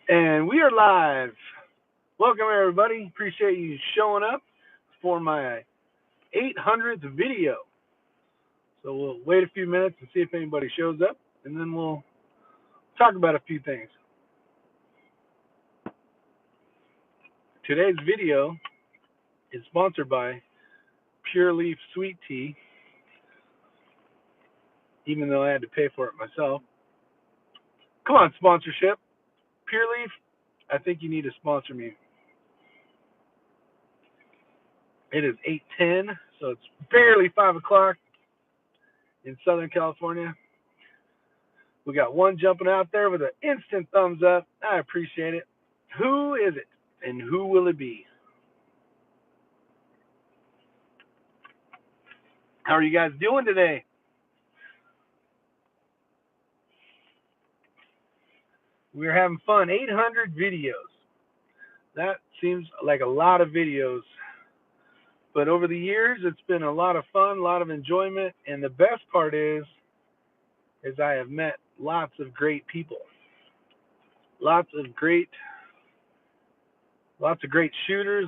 And we are live. Welcome, everybody. Appreciate you showing up for my 800th video. So we'll wait a few minutes and see if anybody shows up, and then we'll talk about a few things. Today's video is sponsored by Pure Leaf Sweet Tea, even though I had to pay for it myself. Come on, sponsorship. Pure Leaf, I think you need to sponsor me. It is 8:10, so it's barely 5 o'clock in Southern California. We got one jumping out there with an instant thumbs up. I appreciate it. Who is it, and who will it be? How are you guys doing today? We're having fun. 800 videos. That seems like a lot of videos. But over the years, it's been a lot of fun, a lot of enjoyment. And the best part is I have met lots of great people. Lots of great shooters,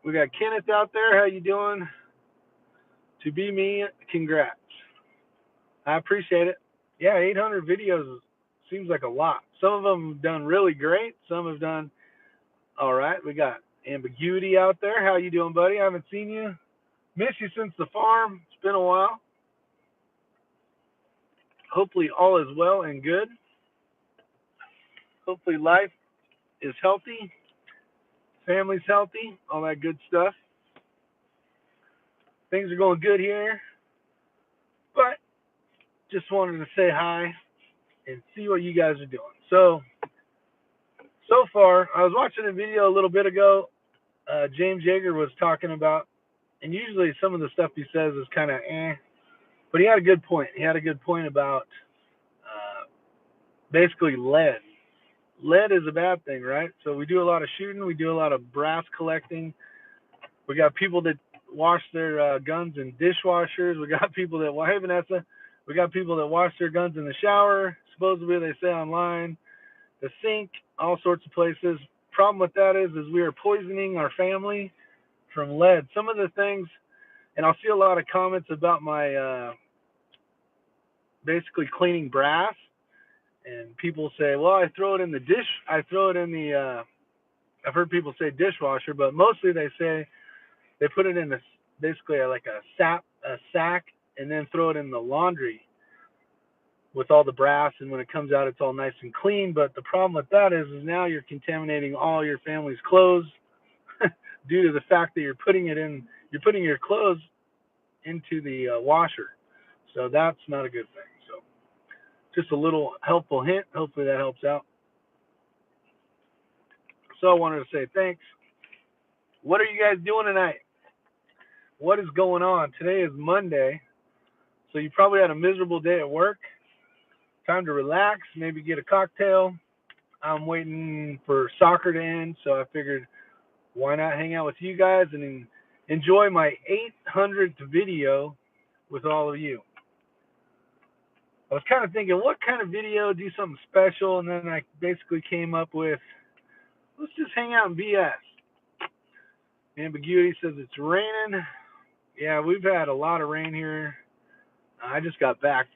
we got Kenneth out there. How you doing? To be me, congrats. I appreciate it. Yeah, 800 videos seems like a lot. Some of them have done really great. Some have done all right. We got Ambiguity out there. How you doing, buddy? I haven't seen you. Miss you since the farm. It's been a while. Hopefully all is well and good. Hopefully life is healthy. Family's healthy. All that good stuff. Things are going good here. But just wanted to say hi and see what you guys are doing. So far, I was watching a video a little bit ago. James Yeager was talking about, and usually some of the stuff he says is kind of but he had a good point. He had a good point about basically lead. Lead is a bad thing, right? So we do a lot of shooting. We do a lot of brass collecting. We got people that wash their guns in dishwashers. We got people that, hey, Vanessa, we got people that wash their guns in the shower. Supposedly, they say online, the sink, all sorts of places. Problem with that is we are poisoning our family from lead. Some of the things, and I'll see a lot of comments about my basically cleaning brass, and people say, well, I throw it in the dish. I throw it in the, I've heard people say dishwasher, but mostly they say they put it in basically like a sack, and then throw it in the laundry with all the brass, and when it comes out, it's all nice and clean. But the problem with that is now you're contaminating all your family's clothes due to the fact that you're putting your clothes into the washer. So that's not a good thing. So just a little helpful hint. Hopefully that helps out. So I wanted to say thanks. What are you guys doing tonight? What is going on? Today is Monday, so you probably had a miserable day at work. Time to relax, maybe get a cocktail. I'm waiting for soccer to end, so I figured why not hang out with you guys and enjoy my 800th video with all of you. I was kind of thinking, what kind of video, do something special, and then I basically came up with, let's just hang out and BS. Ambiguity says it's raining. Yeah, we've had a lot of rain here. I just got back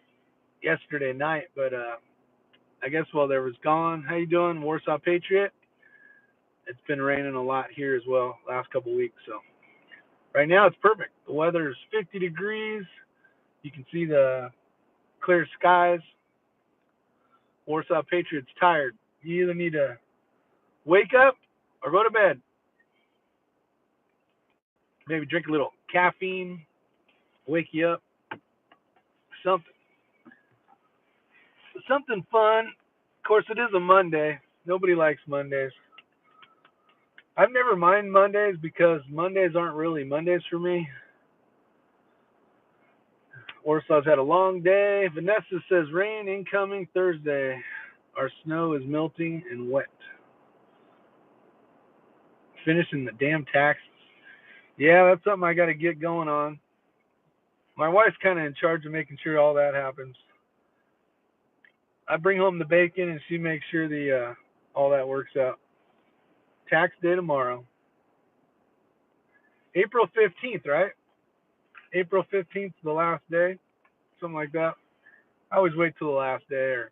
yesterday night, but I guess while there was gone. How you doing, Warsaw Patriot? It's been raining a lot here as well last couple weeks, so right now it's perfect. The weather's 50 degrees. You can see the clear skies. Warsaw Patriot's tired. You either need to wake up or go to bed. Maybe drink a little caffeine, wake you up. Something fun. Of course, it is a Monday. Nobody likes Mondays. I've never minded Mondays because Mondays aren't really Mondays for me. Warsaw's had a long day. Vanessa says rain incoming Thursday. Our snow is melting and wet. Finishing the damn taxes. Yeah, that's something I got to get going on. My wife's kind of in charge of making sure all that happens. I bring home the bacon and she makes sure the all that works out. Tax day tomorrow. April 15th, right? April 15th, the last day, something like that. I always wait till the last day or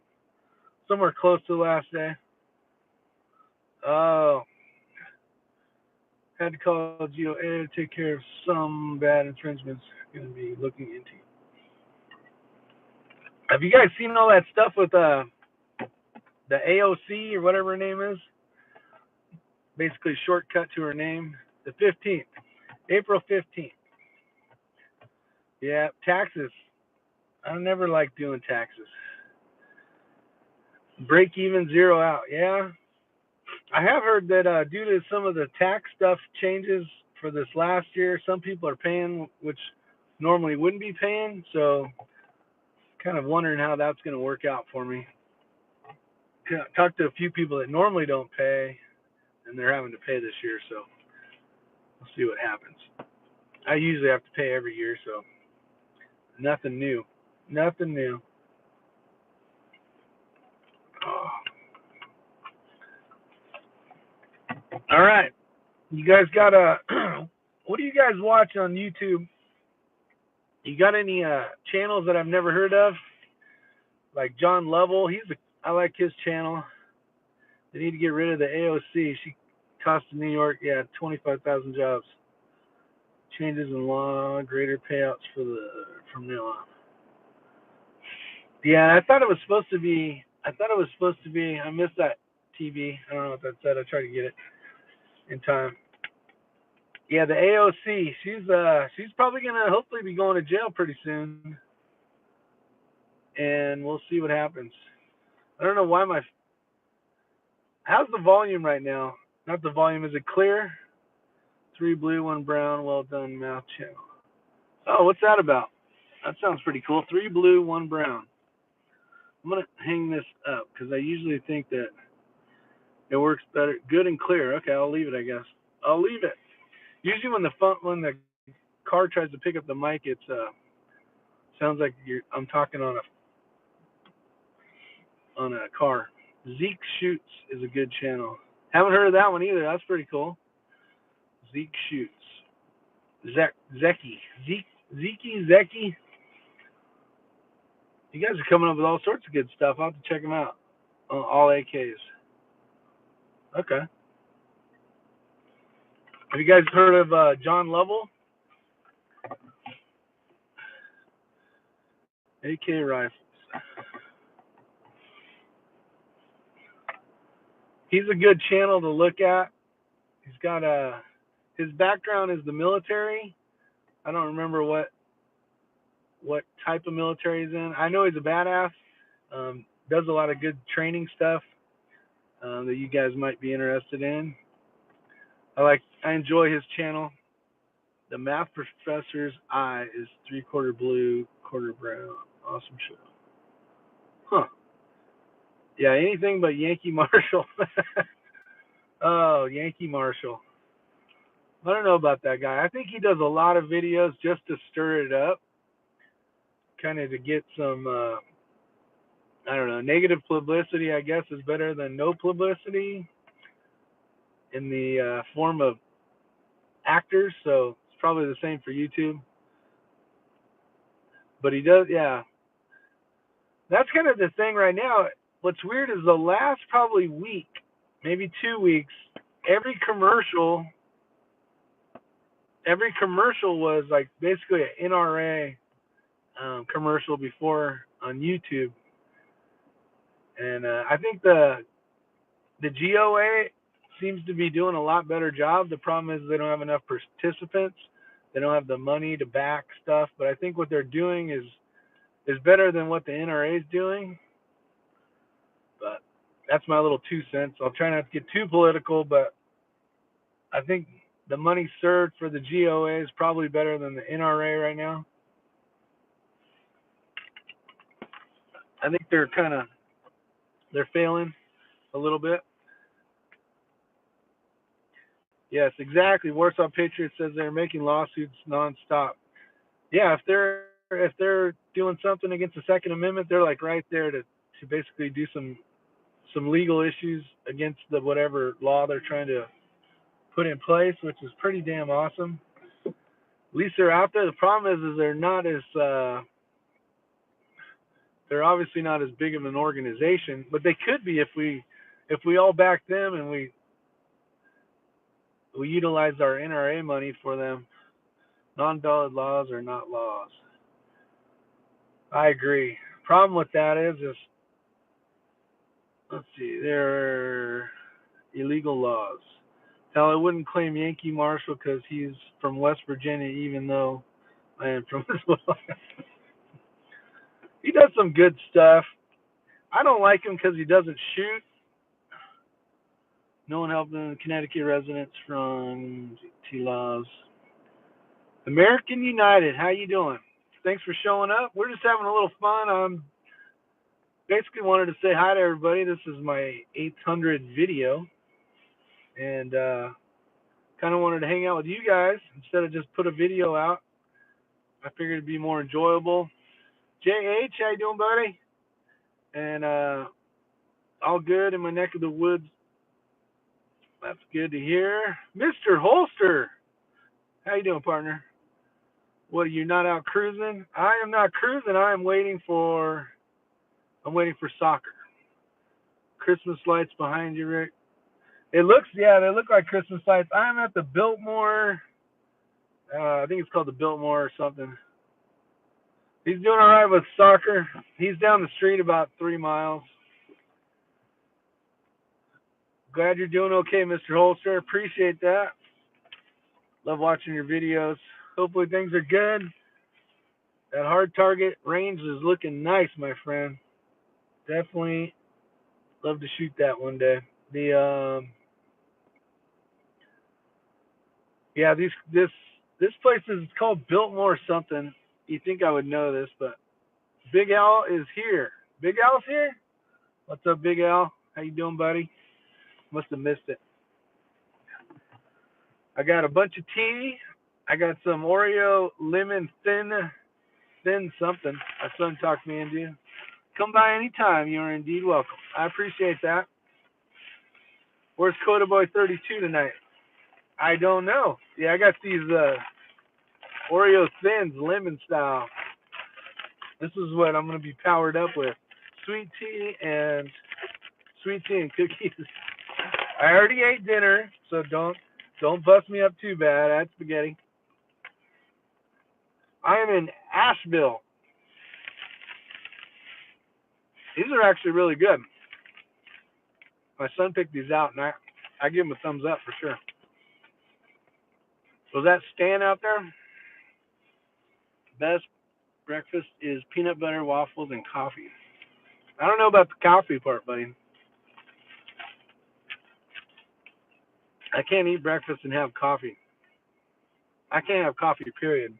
somewhere close to the last day. Oh, had to call GOA to take care of some bad infringements. Going to be looking into. Have you guys seen all that stuff with the AOC or whatever her name is? Basically, shortcut to her name. The 15th, April 15th. Yeah, taxes. I never like doing taxes. Break even, zero out. Yeah, I have heard that due to some of the tax stuff changes for this last year, some people are paying which normally wouldn't be paying. So, kind of wondering how that's going to work out for me. Talked to a few people that normally don't pay, and they're having to pay this year. So, we'll see what happens. I usually have to pay every year, so nothing new. Nothing new. Oh. All right. You guys got what do you guys watch on YouTube? You got any channels that I've never heard of? Like John Lovell, I like his channel. They need to get rid of the AOC. She cost New York, 25,000 jobs. Changes in law, greater payouts from now on. Yeah, I thought it was supposed to be. I missed that TV. I don't know what that said. I tried to get it in time. Yeah, the AOC. She's probably gonna hopefully be going to jail pretty soon, and we'll see what happens. I don't know why how's the volume right now? Not the volume. Is it clear? 3 blue, 1 brown. Well done, mouth channel. Oh, what's that about? That sounds pretty cool. 3 blue, 1 brown. I'm gonna hang this up because I usually think that it works better. Good and clear. Okay, I'll leave it. I guess I'll leave it. Usually when the car tries to pick up the mic, it sounds like I'm talking on a car. Zeke Shoots is a good channel. Haven't heard of that one either. That's pretty cool. Zeke Shoots. Zeki. You guys are coming up with all sorts of good stuff. I'll have to check them out. All AKs. Okay. Have you guys heard of John Lovell? AK rifles. He's a good channel to look at. He's got his background is the military. I don't remember what type of military he's in. I know he's a badass. Does a lot of good training stuff that you guys might be interested in. I enjoy his channel. The math professor's eye is 3/4 blue, 1/4 brown. Awesome show. Huh. Yeah, anything but Yankee Marshall. Oh, Yankee Marshall. I don't know about that guy. I think he does a lot of videos just to stir it up, kind of to get some, I don't know, negative publicity, I guess, is better than no publicity in the form of actors. So it's probably the same for YouTube. But he does, yeah. That's kind of the thing right now. What's weird is the last probably week, maybe 2 weeks, every commercial was like basically an NRA commercial before on YouTube. And I think the GOA seems to be doing a lot better job. The problem is they don't have enough participants. They don't have the money to back stuff. But I think what they're doing is better than what the NRA is doing. But that's my little 2 cents. I'll try not to get too political, but I think the money served for the GOA is probably better than the NRA right now. I think they're failing a little bit. Yes, exactly. Warsaw Patriot says they're making lawsuits nonstop. Yeah, if they're doing something against the Second Amendment, they're like right there to basically do some some legal issues against the whatever law they're trying to put in place, which is pretty damn awesome. At least they're out there. The problem is they're not as they're obviously not as big of an organization, but they could be if we all back them and we utilize our NRA money for them. Non-valid laws are not laws. I agree. Problem with that is let's see, they're illegal laws. Now, I wouldn't claim Yankee Marshall because he's from West Virginia, even though I am from as well. He does some good stuff. I don't like him because he doesn't shoot. No one helping Connecticut residents from T laws. American United, how you doing? Thanks for showing up. We're just having a little fun. Basically wanted to say hi to everybody. This is my 800th video, and kind of wanted to hang out with you guys instead of just put a video out. I figured it'd be more enjoyable. JH, how you doing, buddy? And all good in my neck of the woods. That's good to hear. Mr. Holster, how you doing, partner? What, are you not out cruising? I am not cruising. I'm waiting for soccer. Christmas lights behind you, Rick. They look like Christmas lights. I'm at the Biltmore. I think it's called the Biltmore or something. He's doing all right with soccer. He's down the street about 3 miles. Glad you're doing okay, Mr. Holster. Appreciate that. Love watching your videos. Hopefully things are good. That hard target range is looking nice, my friend. Definitely love to shoot that one day. This place is called Biltmore something. You think I would know this, but Big Al is here. Big Al's here? What's up, Big Al? How you doing, buddy? Must have missed it. I got a bunch of tea. I got some Oreo lemon thin something. My son talked me into. Come by anytime. You're indeed welcome. I appreciate that. Where's Coda Boy 32 tonight? I don't know. Yeah, I got these Oreo thins, lemon style. This is what I'm gonna be powered up with. Sweet tea and cookies. I already ate dinner, so don't bust me up too bad. I had spaghetti. I am in Asheville. These are actually really good. My son picked these out, and I give him a thumbs up for sure. Was that Stan out there? Best breakfast is peanut butter, waffles, and coffee. I don't know about the coffee part, buddy. I can't eat breakfast and have coffee. I can't have coffee, period.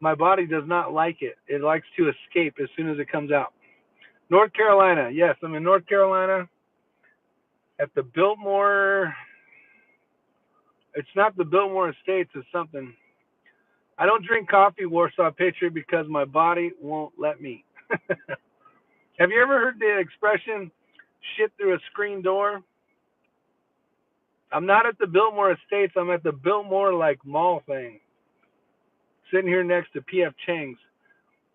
My body does not like it. It likes to escape as soon as it comes out. North Carolina. Yes, I'm in North Carolina at the Biltmore. It's not the Biltmore Estates. It's something. I don't drink coffee, Warsaw Patriot, because my body won't let me. Have you ever heard the expression, shit through a screen door? I'm not at the Biltmore Estates. I'm at the Biltmore, mall thing. Sitting here next to P.F. Chang's.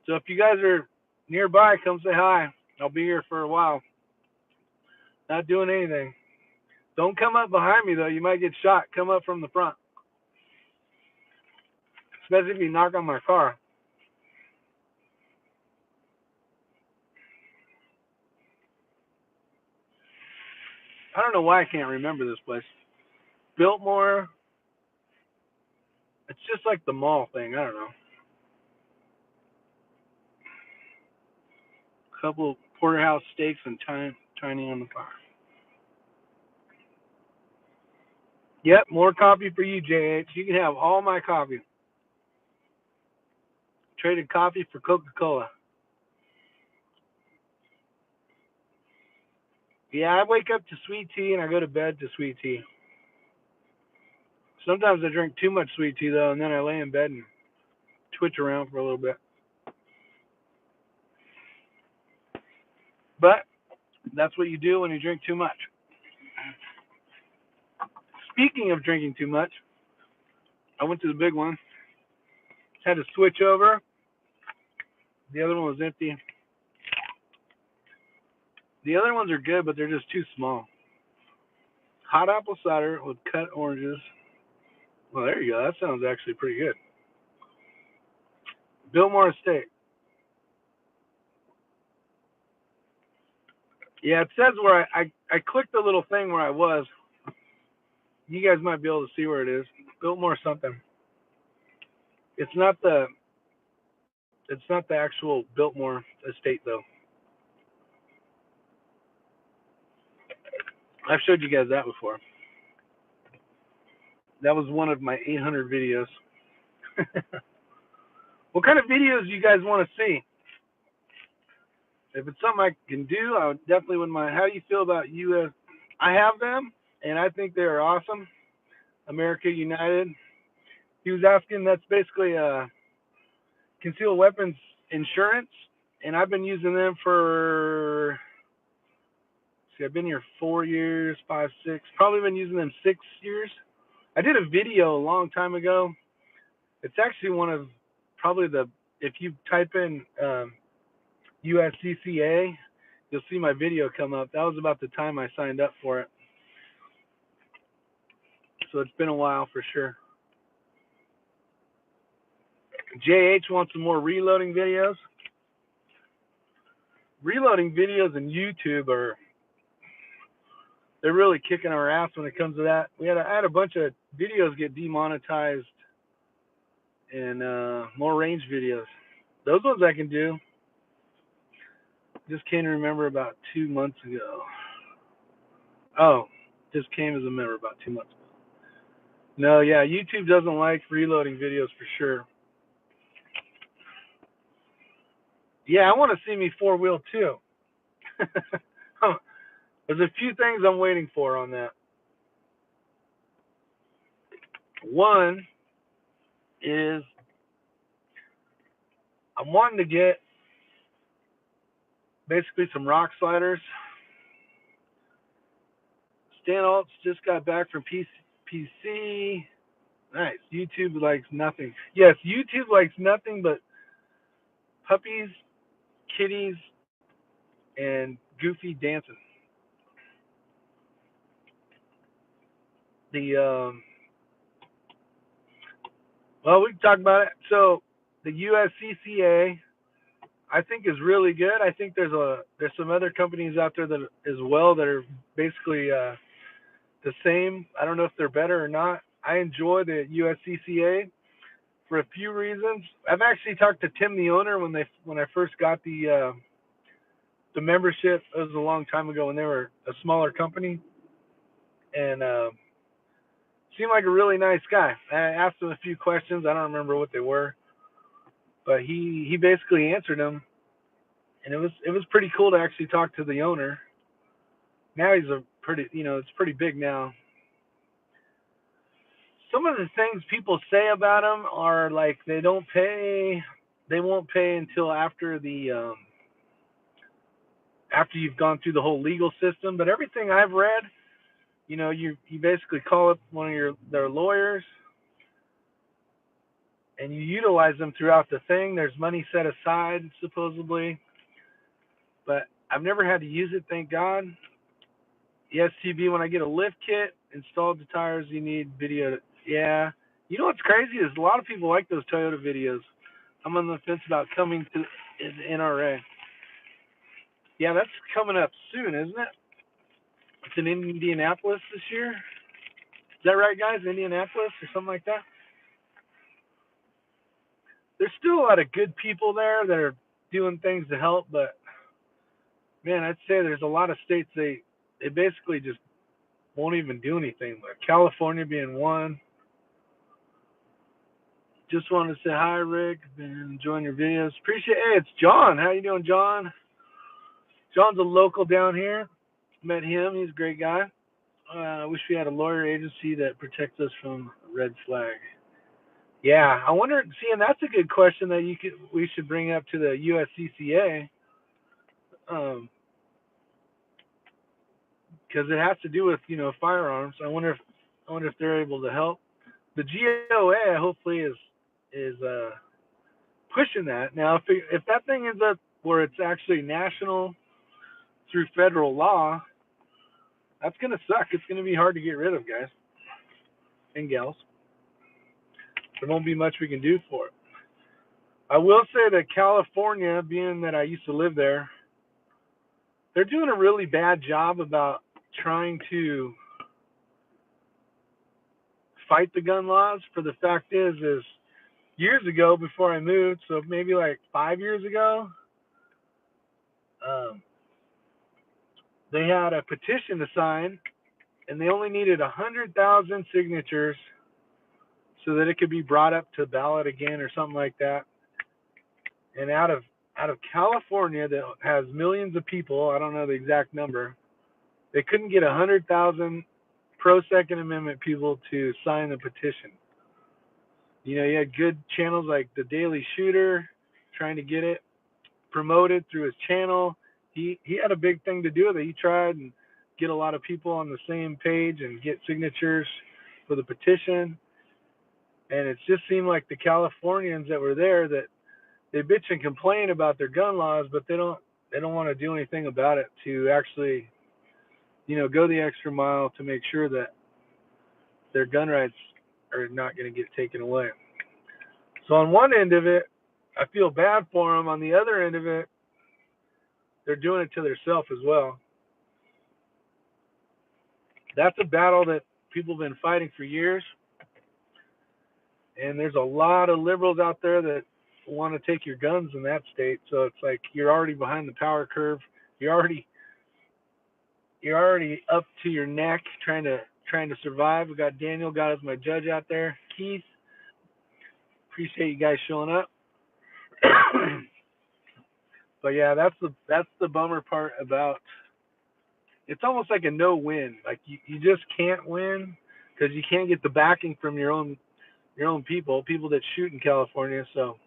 So if you guys are nearby, come say hi. I'll be here for a while. Not doing anything. Don't come up behind me, though. You might get shot. Come up from the front. Especially if you knock on my car. I don't know why I can't remember this place. Biltmore. It's just like the mall thing. I don't know. A couple porterhouse steaks and tiny on the fire. Yep, more coffee for you, JH. You can have all my coffee. Traded coffee for Coca-Cola. Yeah, I wake up to sweet tea and I go to bed to sweet tea. Sometimes I drink too much sweet tea, though, and then I lay in bed and twitch around for a little bit. But that's what you do when you drink too much. Speaking of drinking too much, I went to the big one. Had to switch over. The other one was empty. The other ones are good, but they're just too small. Hot apple cider with cut oranges. Well, there you go. That sounds actually pretty good. Biltmore Estate. Yeah, it says where I clicked the little thing where I was. You guys might be able to see where it is. Biltmore something. It's not the actual Biltmore Estate though. I've showed you guys that before. That was one of my 800 videos. What kind of videos do you guys want to see? If it's something I can do, I definitely wouldn't mind. How do you feel about US? I have them, and I think they're awesome. America United. He was asking, that's basically a concealed weapons insurance, and I've been using them for, see, I've been here 4 years, 5, 6, probably been using them 6 years. I did a video a long time ago. It's actually one of probably if you type in USCCA, you'll see my video come up. That was about the time I signed up for it. So it's been a while for sure. JH wants some more reloading videos. Reloading videos in YouTube they're really kicking our ass when it comes to that. I had a bunch of videos get demonetized and more range videos. Those ones I can do. Just can't remember about 2 months ago. Oh, just came as a member about 2 months ago. No, yeah, YouTube doesn't like reloading videos for sure. Yeah, I want to see me four-wheel too. There's a few things I'm waiting for on that. One is I'm wanting to get basically some rock sliders. Stan Alt's just got back from PC. Nice. YouTube likes nothing. Yes, YouTube likes nothing but puppies, kitties, and goofy dancing. Well, we can talk about it. So the USCCA, I think, is really good. I think there's some other companies out there that as well that are basically the same. I don't know if they're better or not. I enjoy the USCCA for a few reasons. I've actually talked to Tim, the owner, when I first got the membership. It was a long time ago when they were a smaller company, and seemed like a really nice guy. I asked him a few questions. I don't remember what they were, but he basically answered them, and it was pretty cool to actually talk to the owner. Now he's it's pretty big now. Some of the things people say about him are like they won't pay until after after you've gone through the whole legal system. But everything I've read, you basically call up one of their lawyers and you utilize them throughout the thing. There's money set aside supposedly, but I've never had to use it, thank God. The STB, when I get a lift kit, installed the tires, you need video. Yeah. You know what's crazy is a lot of people like those Toyota videos. I'm on the fence about coming to the NRA. Yeah, that's coming up soon, isn't it? It's in Indianapolis this year. Is that right, guys? Indianapolis or something like that? There's still a lot of good people there that are doing things to help, but man, I'd say there's a lot of states they basically just won't even do anything. Like California being one. Just wanted to say hi, Rick. Been enjoying your videos. Appreciate it. Hey, it's John. How you doing, John? John's a local down here. Met him. He's a great guy. I wish we had a lawyer agency that protects us from red flag. Yeah, I wonder. See, and that's a good question that we should bring up to the USCCA. because it has to do with firearms. I wonder if they're able to help. The GOA hopefully is pushing that. Now, if that thing ends up where it's actually national through federal law, that's gonna suck. It's gonna be hard to get rid of, guys and gals. There won't be much we can do for it. I will say that California, being that I used to live there, they're doing a really bad job about trying to fight the gun laws. For the fact is years ago, before I moved, so maybe like 5 years ago, they had a petition to sign, and they only needed 100,000 signatures so that it could be brought up to ballot again or something like that. And out of California, that has millions of people, I don't know the exact number, they couldn't get 100,000 pro Second Amendment people to sign the petition. You had good channels like the Daily Shooter trying to get it promoted through his channel. He had a big thing to do with it. He tried and get a lot of people on the same page and get signatures for the petition. And it just seemed like the Californians that were there, that they bitch and complain about their gun laws, but they don't want to do anything about it to actually, go the extra mile to make sure that their gun rights are not going to get taken away. So on one end of it, I feel bad for them. On the other end of it, they're doing it to themselves as well. That's a battle that people have been fighting for years. And there's a lot of liberals out there that want to take your guns in that state. So it's like you're already behind the power curve. You're already up to your neck trying to survive. We got Daniel, got as my judge out there. Keith, appreciate you guys showing up. But yeah, that's the bummer part about. It's almost like a no-win. Like you just can't win because you can't get the backing from your own people that shoot in California. So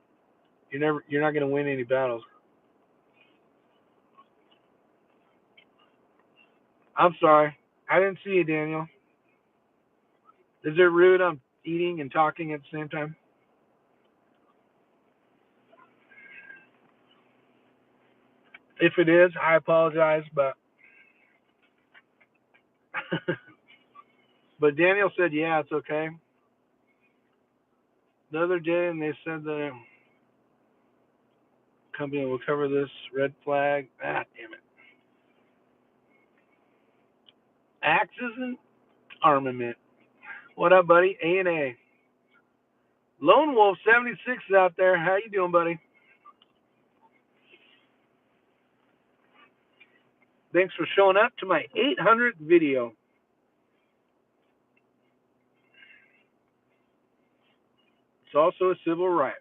you're not going to win any battles. I'm sorry, I didn't see you, Daniel. Is it rude I'm eating and talking at the same time? If it is, I apologize, but but Daniel said, yeah, it's okay. The other day, and they said the company will cover this red flag. Ah, damn it. Axes and armament. What up, buddy? A&A. Lone Wolf 76 is out there. How you doing, buddy? Thanks for showing up to my 800th video. It's also a civil right.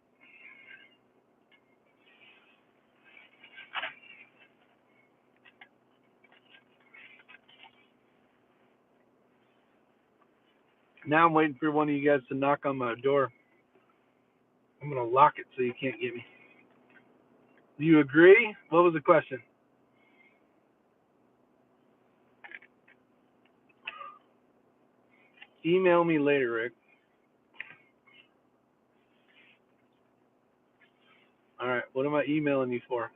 Now I'm waiting for one of you guys to knock on my door. I'm going to lock it so you can't get me. Do you agree? What was the question? Email me later, Rick. All right, what am I emailing you for?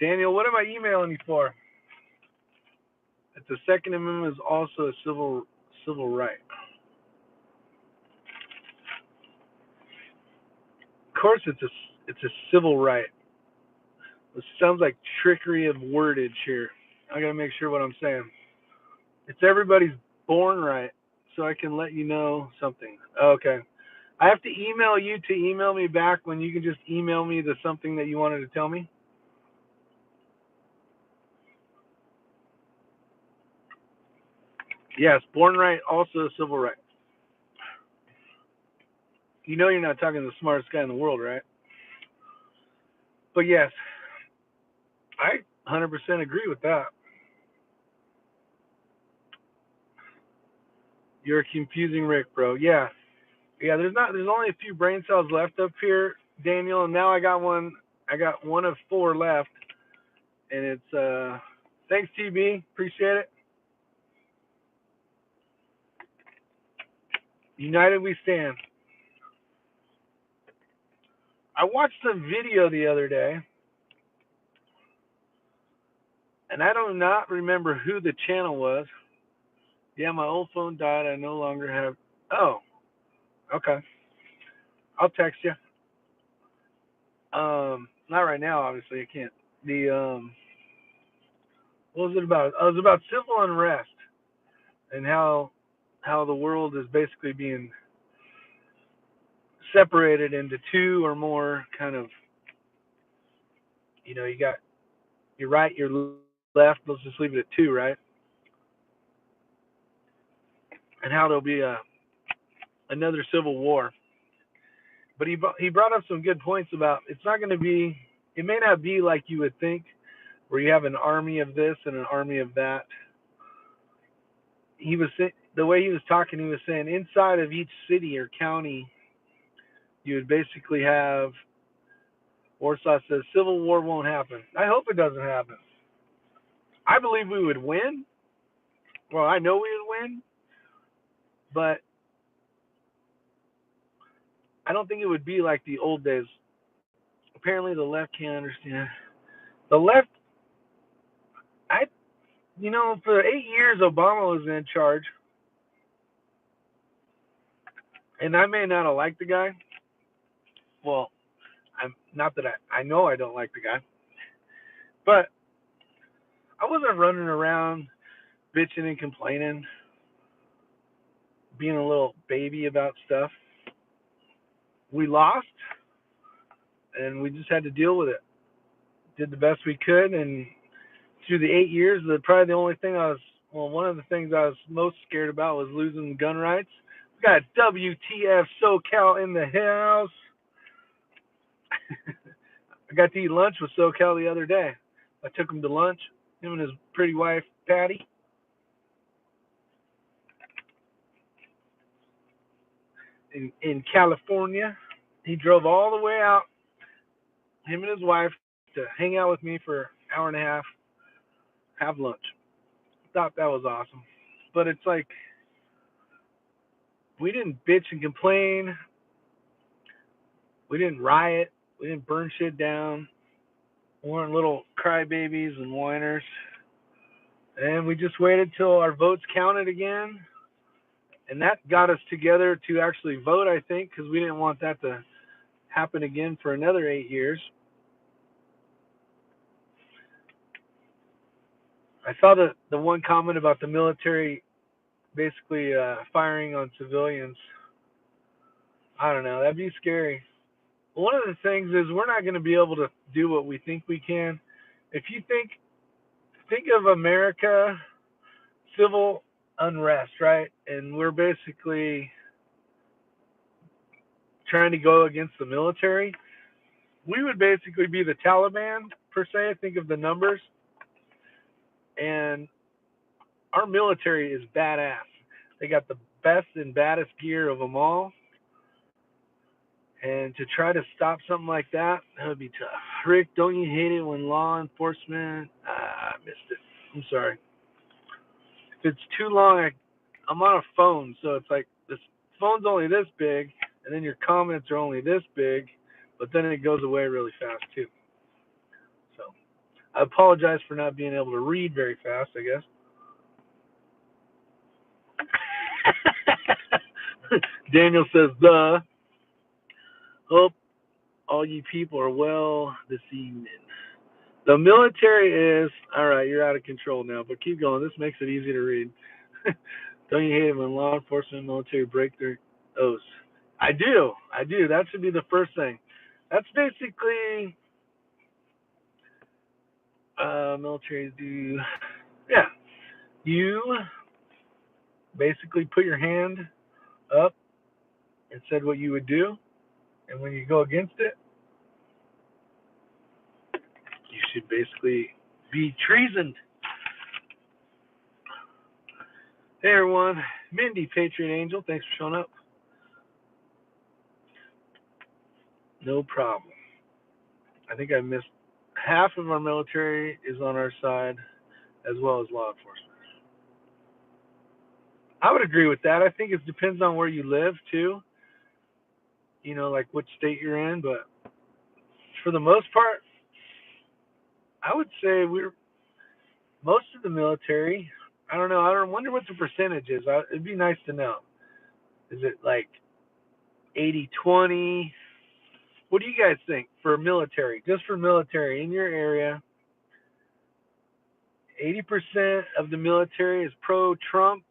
Daniel, what am I emailing you for? That the Second Amendment is also a civil right. Of course, it's a civil right. It sounds like trickery of wordage here. I gotta make sure what I'm saying. It's everybody's born right, so I can let you know something. Okay. I have to email you to email me back when you can just email me the something that you wanted to tell me. Yes, born right, also a civil right. You know you're not talking to the smartest guy in the world, right? But yes, I 100% agree with that. You're confusing Rick, bro. Yeah. There's only a few brain cells left up here, Daniel, and now I got one of 4 left, and it's Thanks, TB. Appreciate it. United we stand. I watched a video the other day, and I do not remember who the channel was. Yeah, my old phone died. I no longer have. Oh, okay. I'll text you. Not right now, obviously. I can't. The what was it about? It was about civil unrest and how the world is basically being separated into two or more kind of. You got your right, your left. Let's just leave it at two, right? And how there'll be another civil war. But he brought up some good points about it's not going to be. It may not be like you would think, where you have an army of this and an army of that. The way he was talking, he was saying inside of each city or county, you would basically have. Warsaw says civil war won't happen. I hope it doesn't happen. I believe we would win. Well, I know we would win, but I don't think it would be like the old days. Apparently, the left can't understand. The left, I, for 8 years, Obama was in charge, and I may not have liked the guy. Well, I'm not that I know I don't like the guy, but I wasn't running around bitching and complaining, being a little baby about stuff. We lost, and we just had to deal with it. Did the best we could, and through the 8 years, probably the only thing one of the things I was most scared about was losing gun rights. We got WTF SoCal in the house. I got to eat lunch with SoCal the other day. I took him to lunch, him and his pretty wife, Patty. In California. He drove all the way out, him and his wife, to hang out with me for an hour and a half, have lunch. Thought that was awesome. But it's like, we didn't bitch and complain. We didn't riot. We didn't burn shit down. We weren't little crybabies and whiners. And we just waited till our votes counted again. And that got us together to actually vote, I think, because we didn't want that to happen again for another 8 years. I saw the one comment about the military basically firing on civilians. I don't know. That'd be scary. One of the things is we're not going to be able to do what we think we can. If you think of America, civil unrest, right? And we're basically trying to go against the military. We would basically be the Taliban, per se. Think of the numbers. And our military is badass. They got the best and baddest gear of them all. And to try to stop something like that would be tough. Rick, don't you hate it when law enforcement... I missed it. I'm sorry. If it's too long, I'm on a phone, so it's like this phone's only this big, and then your comments are only this big, but then it goes away really fast, too. So I apologize for not being able to read very fast, I guess. Daniel says, hope all you people are well this evening. The military is, all right, you're out of control now, but keep going. This makes it easy to read. Don't you hate it when law enforcement and military break their oaths? I do. That should be the first thing. That's basically military do. Yeah. You basically put your hand up and said what you would do, and when you go against it, you should basically be treasoned. Hey everyone, Mindy, Patriot Angel, thanks for showing up. No problem. I think I missed half of our military is on our side, as well as law enforcement. I would agree with that. I think it depends on where you live too. Like which state you're in, but for the most part, I would say most of the military. I don't know. I wonder what the percentage is. It'd be nice to know. Is it like 80-20? What do you guys think for military? Just for military in your area, 80% of the military is pro-Trump,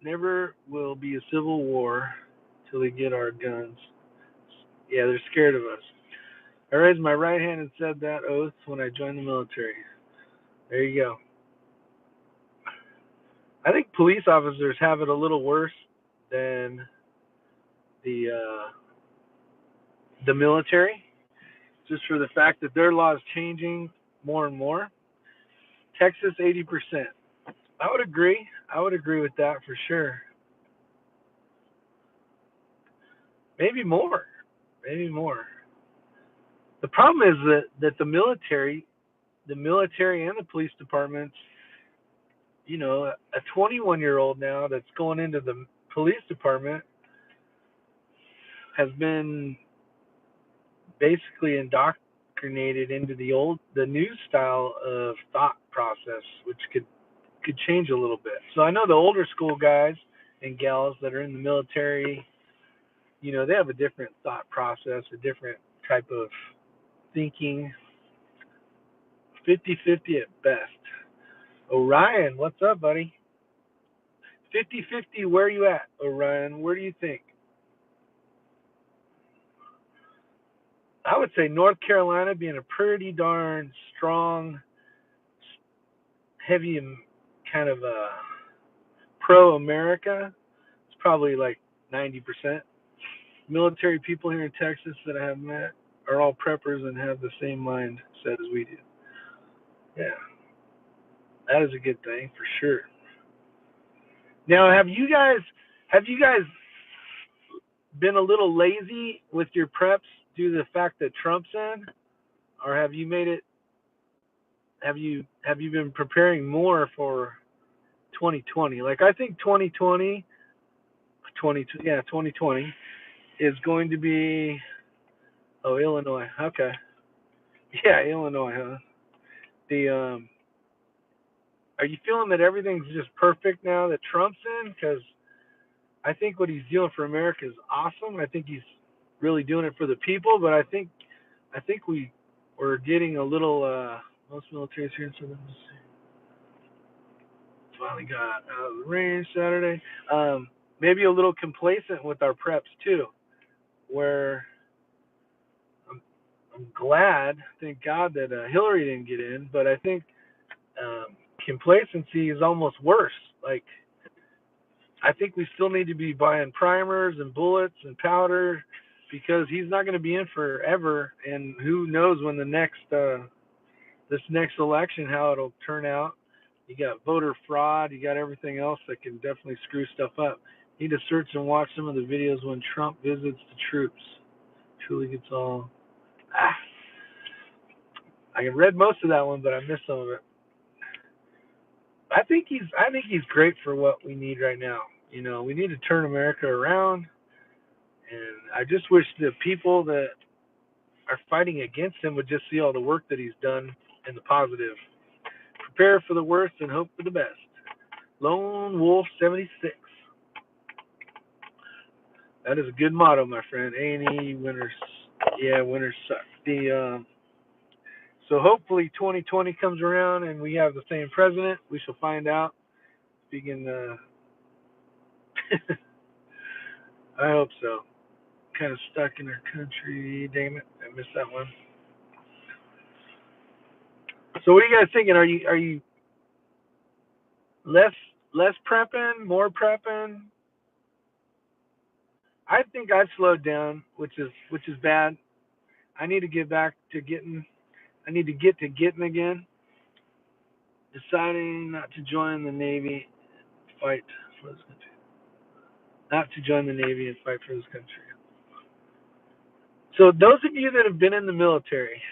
never will be a civil war till they get our guns. Yeah, they're scared of us. I raised my right hand and said that oath when I joined the military. There you go. I think police officers have it a little worse than the military, just for the fact that their law is changing more and more. Texas, 80%. I would agree. I would agree with that for sure. Maybe more. Maybe more. The problem is that the military and the police departments, a 21-year-old now that's going into the police department has been basically indoctrinated into the new style of thought process, which could change a little bit. So I know the older school guys and gals that are in the military, they have a different thought process, a different type of thinking. 50-50 at best. Orion, what's up, buddy? 50-50, where are you at, Orion? Where do you think? I would say North Carolina being a pretty darn strong, heavy kind of pro-America. It's probably like 90%. Military people here in Texas that I have met are all preppers and have the same mindset as we do. Yeah, that is a good thing for sure. Now, have you guys been a little lazy with your preps due to the fact that Trump's in, or have you made it? Have you been preparing more for 2020? Like I think 2020 is going to be. Oh, Illinois. Okay. Yeah, Illinois, huh? Are you feeling that everything's just perfect now that Trump's in? Because I think what he's doing for America is awesome. I think he's really doing it for the people, but I think we're getting a little. Most militaries here in Southern Mississippi finally got out of the range Saturday. Maybe a little complacent with our preps too, where I'm glad, thank God, that Hillary didn't get in, but I think complacency is almost worse. Like, I think we still need to be buying primers and bullets and powder because he's not going to be in forever, and who knows when this next election how it'll turn out. You got voter fraud, you got everything else that can definitely screw stuff up. You need to search and watch some of the videos when Trump visits the troops. Truly gets all. I read most of that one, but I missed some of it. I think he's great for what we need right now. We need to turn America around, and I just wish the people that are fighting against him would just see all the work that he's done and the positive. Prepare for the worst and hope for the best. Lone Wolf 76. That is a good motto, my friend. A&E winners. Yeah, winners suck. So hopefully 2020 comes around and we have the same president. We shall find out. Speaking, I hope so. Kind of stuck in our country. Damn it, I missed that one. So what are you guys thinking? Are you less prepping, more prepping? I think I've slowed down, which is bad. I need to get back to getting. I need to get to getting again. Deciding not to join the Navy, fight for this country. Not to join the Navy and fight for this country. So those of you that have been in the military,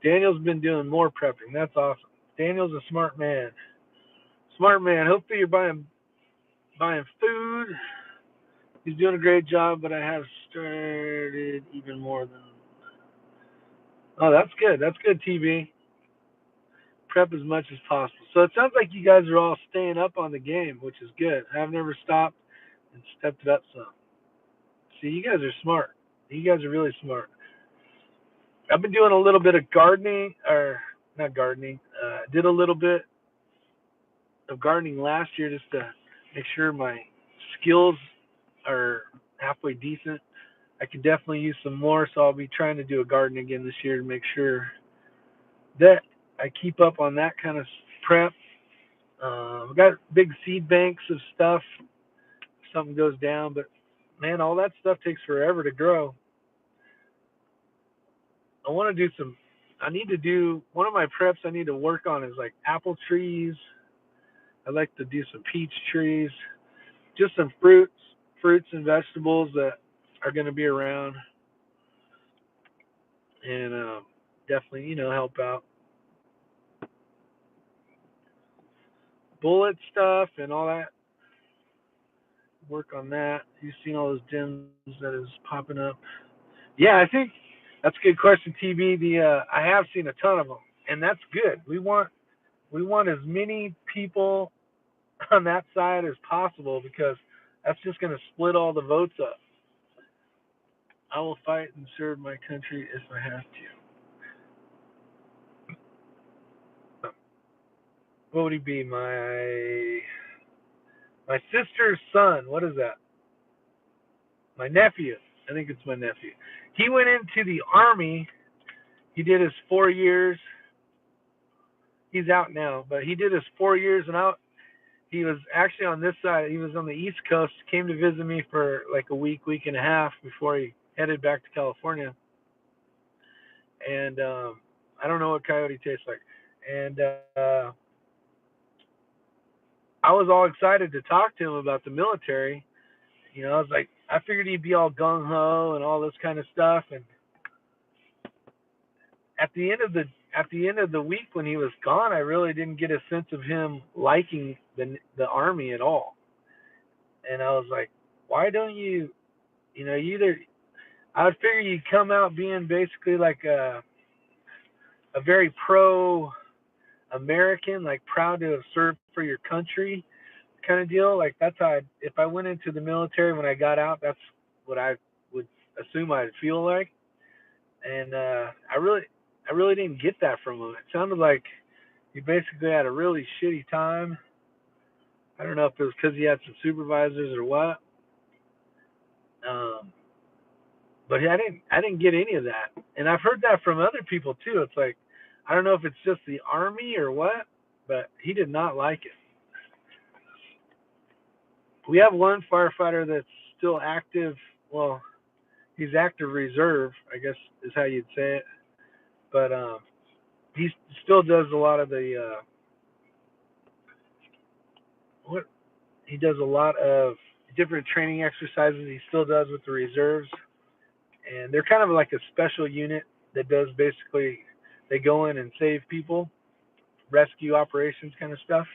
Daniel's been doing more prepping. That's awesome. Daniel's a smart man. Smart man. Hopefully you're buying food. He's doing a great job, but I have started even more than. Oh, that's good. That's good, TB. Prep as much as possible. So it sounds like you guys are all staying up on the game, which is good. I've never stopped and stepped it up some. See, you guys are smart. You guys are really smart. I've been doing a little bit of gardening, or not gardening. Did a little bit of gardening last year just to make sure my skills are halfway decent. I could definitely use some more, so I'll be trying to do a garden again this year to make sure that I keep up on that kind of prep. I've got big seed banks of stuff if something goes down, but man, all that stuff takes forever to grow. I want to do some. I need to do one of my preps. I need to work on is like apple trees. I'd like to do some peach trees, just some fruits and vegetables that are going to be around, and definitely, help out. Bullet stuff and all that. Work on that. You've seen all those gems that is popping up. Yeah, I think that's a good question, TB. I have seen a ton of them, and that's good. We want as many people on that side as possible because that's just going to split all the votes up. I will fight and serve my country if I have to. What would he be? My sister's son. What is that? My nephew. I think it's my nephew. He went into the army. He did his 4 years. He's out now, but he did his 4 years and out. He was actually on this side. He was on the East Coast. Came to visit me for like a week and a half before he headed back to California. And I don't know what coyote tastes like. And I was all excited to talk to him about the military. I was like, I figured he'd be all gung ho and all this kind of stuff. And at the end of the week when he was gone, I really didn't get a sense of him liking the army at all. And I was like, why don't you, either I would figure you'd come out being basically like a very pro American, like proud to have served for your country kind of deal. Like that's how if I went into the military when I got out, that's what I would assume I'd feel like. And I really didn't get that from him. It sounded like he basically had a really shitty time. I don't know if it was because he had some supervisors or what. But I didn't get any of that. And I've heard that from other people too. It's like I don't know if it's just the army or what, but he did not like it. We have one firefighter that's still active. Well, he's active reserve, I guess is how you'd say it. But he still does a lot of the what he does a lot of different training exercises. He still does with the reserves, and they're kind of like a special unit that does basically they go in and save people, rescue operations kind of stuff.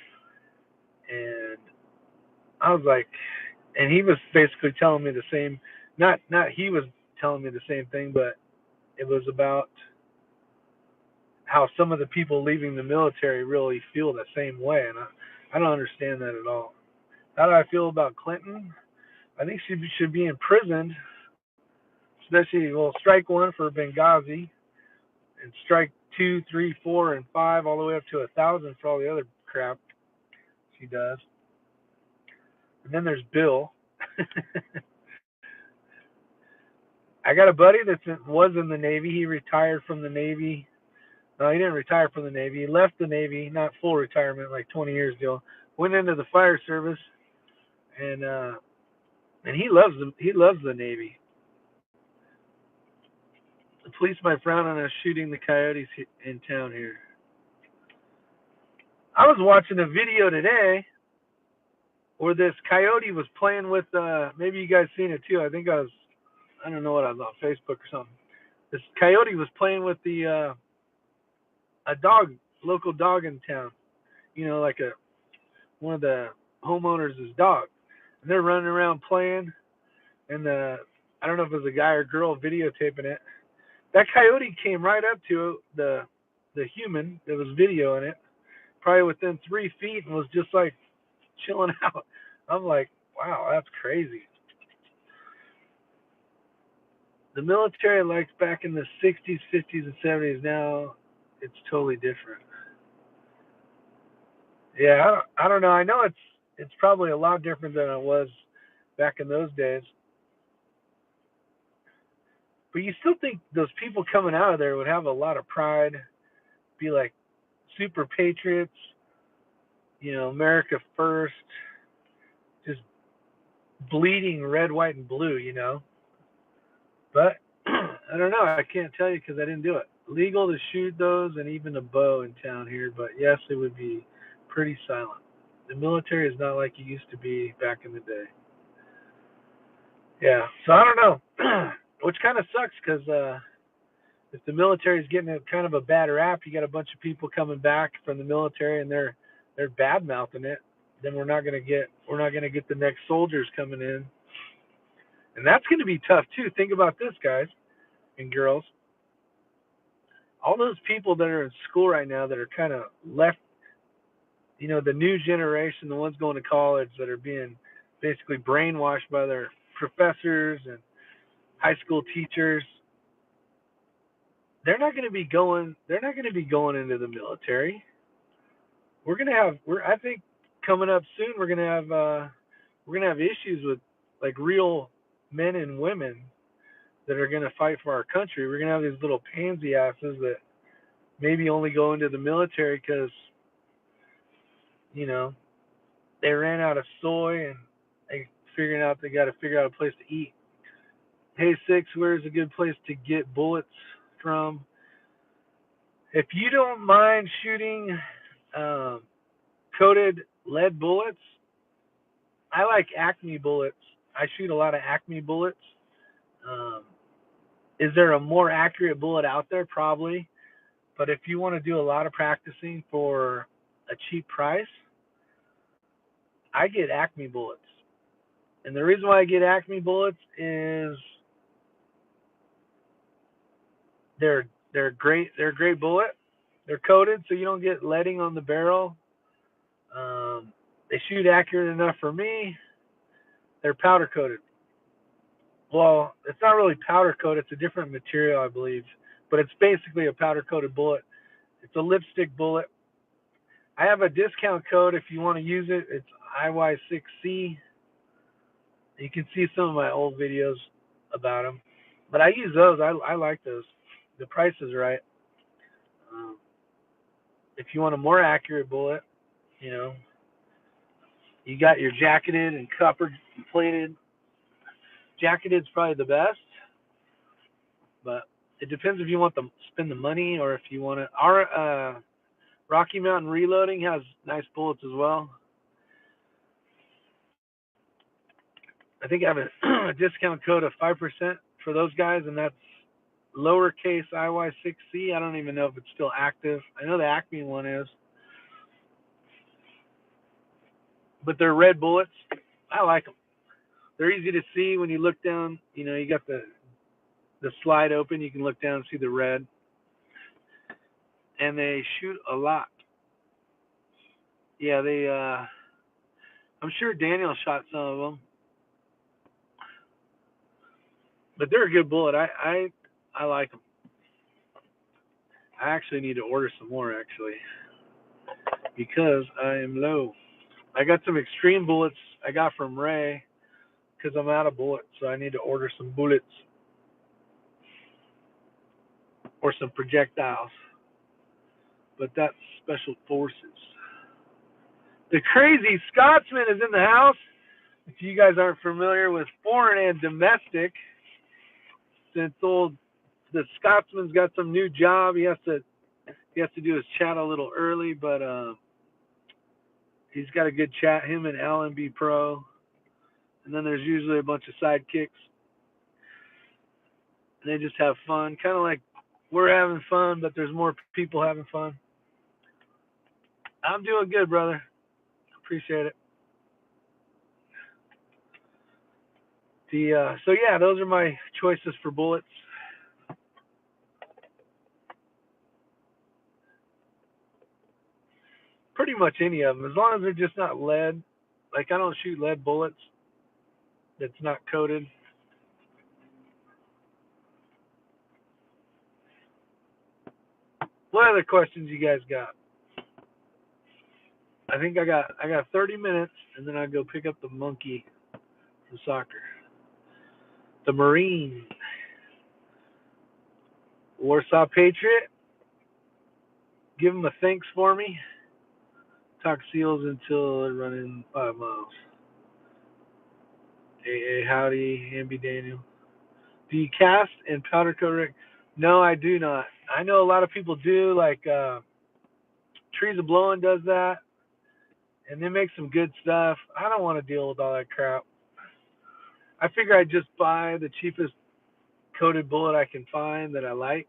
And I was like, and he was basically telling me the same. Not he was telling me the same thing, but it was about how some of the people leaving the military really feel the same way, and I don't understand that at all. How do I feel about Clinton? I think she should be imprisoned, especially strike one for Benghazi, and strike 2, 3, 4, and 5, all the way up to 1,000 for all the other crap she does. And then there's Bill. I got a buddy that was in the Navy. He retired from the Navy. No, he didn't retire from the Navy. He left the Navy, not full retirement, like 20 years ago. Went into the fire service, and he loves them. He loves the Navy. The police might frown on us shooting the coyotes in town here. I was watching a video today where this coyote was playing with. Maybe you guys seen it too. I don't know what I was on Facebook or something. This coyote was playing with a dog, local dog in town. Like one of the homeowners' dog, and they're running around playing, and I don't know if it was a guy or girl videotaping it. That coyote came right up to the human that was videoing it, probably within 3 feet, and was just like chilling out. I'm like, wow, that's crazy. The military, like back in the 60s, 50s, and 70s, now it's totally different. Yeah, I don't know. I know it's probably a lot different than it was back in those days. But you still think those people coming out of there would have a lot of pride, be like super patriots, America first, just bleeding red, white, and blue. But I don't know. I can't tell you because I didn't do it. Legal to shoot those and even a bow in town here, but yes, it would be pretty silent. The military is not like it used to be back in the day. Yeah, so I don't know, which kind of sucks because if the military is getting a kind of a bad rap, you got a bunch of people coming back from the military and they're bad mouthing it. Then we're not gonna get the next soldiers coming in, and that's gonna be tough too. Think about this, guys and girls. All those people that are in school right now that are kind of left, the new generation, the ones going to college that are being basically brainwashed by their professors and high school teachers. They're not going to be going. They're not going to be going into the military. I think coming up soon, we're gonna have issues with like real men and women that are going to fight for our country. We're going to have these little pansy asses that maybe only go into the military because, they ran out of soy and they got to figure out a place to eat. Hey, Six, where's a good place to get bullets from? If you don't mind shooting coated lead bullets, I like Acme bullets. I shoot a lot of Acme bullets. Is there a more accurate bullet out there? Probably. But if you want to do a lot of practicing for a cheap price, I get Acme bullets. And the reason why I get Acme bullets is they're great. They're a great bullet. They're coated, so you don't get leading on the barrel. They shoot accurate enough for me. They're powder coated. Well, it's not really powder coated. It's a different material, I believe. But it's basically a powder coated bullet. It's a lipstick bullet. I have a discount code if you want to use it. It's Isyour6C. You can see some of my old videos about them. But I use those. I like those. The price is right. If you want a more accurate bullet, you got your jacketed and copper plated. Jacketed's probably the best, but it depends if you want to spend the money or if you want to. Our Rocky Mountain Reloading has nice bullets as well. I think I have a discount code of 5% for those guys, and that's lowercase Isyour6C. I don't even know if it's still active. I know the Acme one is. But they're red bullets. I like them. They're easy to see when you look down. You got the slide open. You can look down and see the red. And they shoot a lot. Yeah, I'm sure Daniel shot some of them. But they're a good bullet. I like them. I actually need to order some more, actually, because I am low. I got some extreme bullets I got from Ray because I'm out of bullets, so I need to order some bullets or some projectiles. But that's Special Forces. The Crazy Scotsman is in the house. If you guys aren't familiar with foreign and domestic, since the Scotsman's got some new job, he has to do his chat a little early, but he's got a good chat. Him and Alan B Pro, and then there's usually a bunch of sidekicks, and they just have fun, kind of like we're having fun, but there's more people having fun. I'm doing good, brother. Appreciate it. So yeah, those are my choices for bullets. Pretty much any of them, as long as they're just not lead. Like I don't shoot lead bullets that's not coated. What other questions you guys got? I got 30 minutes, and then I go pick up the monkey from soccer. The Marine, Warsaw Patriot. Give him a thanks for me. Talk seals until they're running 5 miles. Hey, howdy, Amby Daniel. Do you cast and powder coat rig? No, I do not. I know a lot of people do. Like Trees of Blowing does that, and they make some good stuff. I don't want to deal with all that crap. I figure I'd just buy the cheapest coated bullet I can find that I like,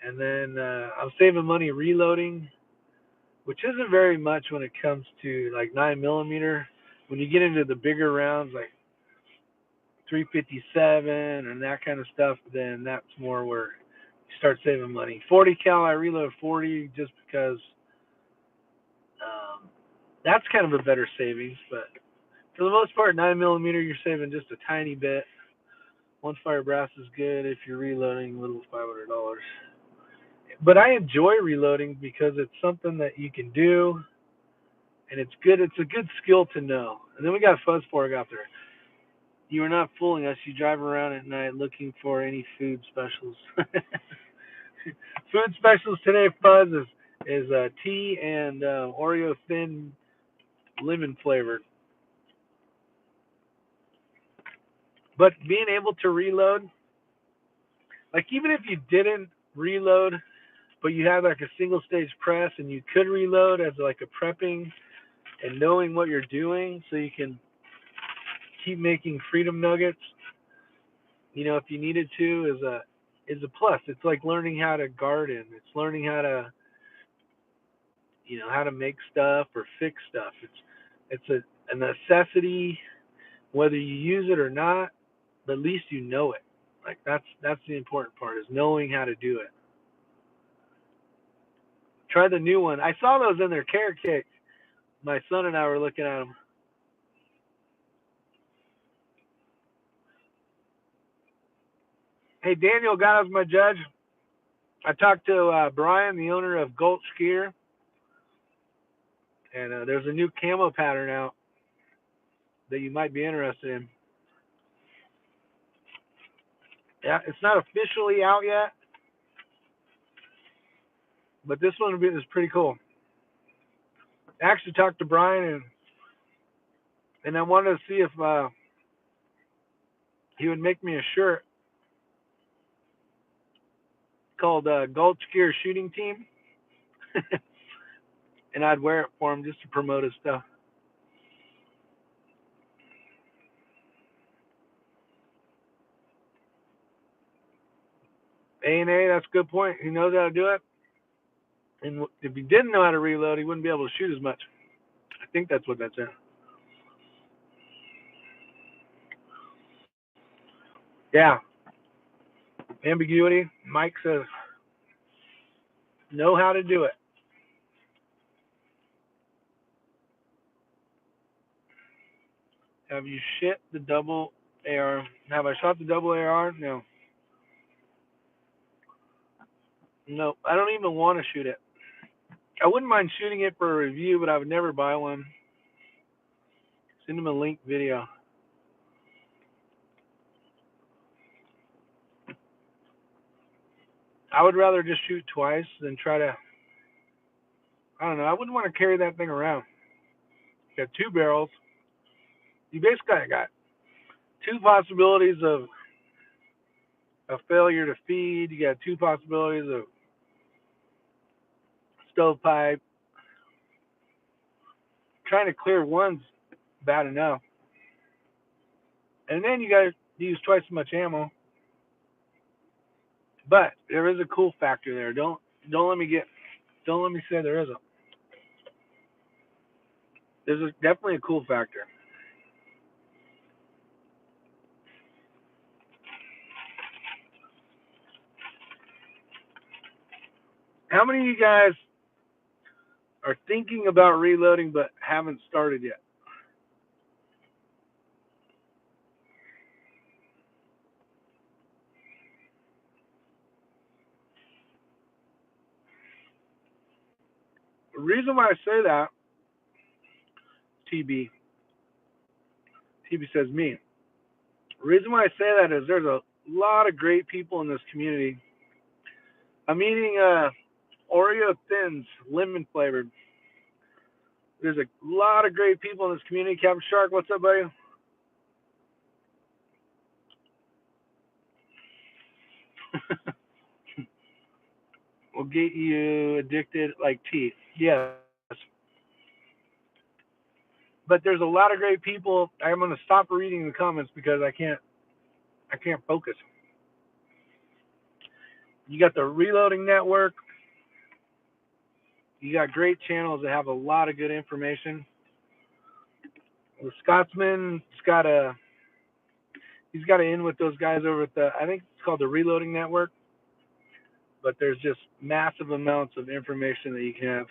and then I'm saving money reloading, which isn't very much when it comes to like 9 millimeter. When you get into the bigger rounds, like 357 and that kind of stuff, then that's more where you start saving money. 40 cal, I reload 40 just because that's kind of a better savings. But for the most part, 9 millimeter, you're saving just a tiny bit. One fire brass is good if you're reloading, little $500. But I enjoy reloading because it's something that you can do, and it's good. It's a good skill to know. And then we got Fuzzporg out there. You are not fooling us. You drive around at night looking for any food specials. Food specials today, Fuzz, is tea and Oreo thin lemon flavored. But being able to reload, like even if you didn't reload, but you had like a single stage press and you could reload as like a prepping and knowing what you're doing so you can keep making freedom nuggets, if you needed to, is a plus. It's like learning how to garden. It's learning how to how to make stuff or fix stuff. It's a necessity whether you use it or not, but at least you know it. Like that's the important part, is knowing how to do it. Try the new one. I saw those in their carrot cake. My son and I were looking at them. Hey, Daniel got as my judge. I talked to Brian, the owner of Gulch Gear, and there's a new camo pattern out that you might be interested in. Yeah, it's not officially out yet, but this one is pretty cool. I actually talked to Brian, and I wanted to see if he would make me a shirt called Gulch Gear Shooting Team, and I'd wear it for him just to promote his stuff. A&A, that's a good point. He knows how to do it. And if he didn't know how to reload, he wouldn't be able to shoot as much. I think that's what that's in. Yeah. Ambiguity. Mike says, know how to do it. Have you shit the double AR? Have I shot the double AR? No. No. I don't even want to shoot it. I wouldn't mind shooting it for a review, but I would never buy one. Send him a link video. I would rather just shoot twice than try to. I don't know. I wouldn't want to carry that thing around. You got two barrels. You basically got two possibilities of a failure to feed. You got two possibilities of stovepipe. Trying to clear one's bad enough. And then you got to use twice as much ammo. But there is a cool factor there. Don't let me say there isn't. There's definitely a cool factor. How many of you guys are thinking about reloading but haven't started yet? The reason why I say that, TB, TB says me. The reason why I say that is there's a lot of great people in this community. I'm eating Oreo Thins, lemon flavored. There's a lot of great people in this community. Captain Shark, what's up, buddy? Will get you addicted like tea. Yes. But there's a lot of great people. I'm gonna stop reading the comments because I can't focus. You got the Reloading Network. You got great channels that have a lot of good information. The Scotsman, he's got to in with those guys over at I think it's called the Reloading Network. But there's just massive amounts of information that you can have.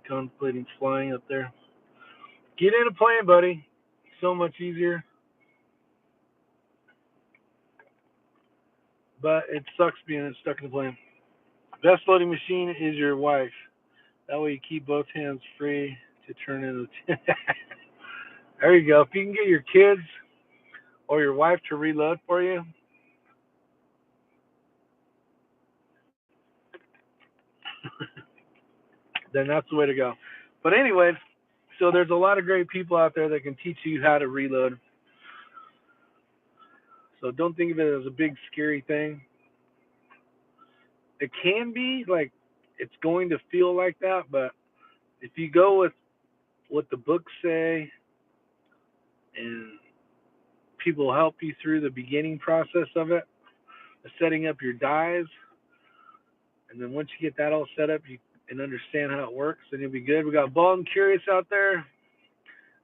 Contemplating flying up there. Get in a plane, buddy. So much easier. But it sucks being stuck in a plane. Best loading machine is your wife. That way you keep both hands free to turn into. There you go. If you can get your kids or your wife to reload for you, then that's the way to go. But anyway, so there's a lot of great people out there that can teach you how to reload. So don't think of it as a big scary thing. It can be like it's going to feel like that, but if you go with what the books say and people help you through the beginning process of it, setting up your dies, and then once you get that all set up, you and understand how it works, then you'll be good. We got Bald and Curious out there.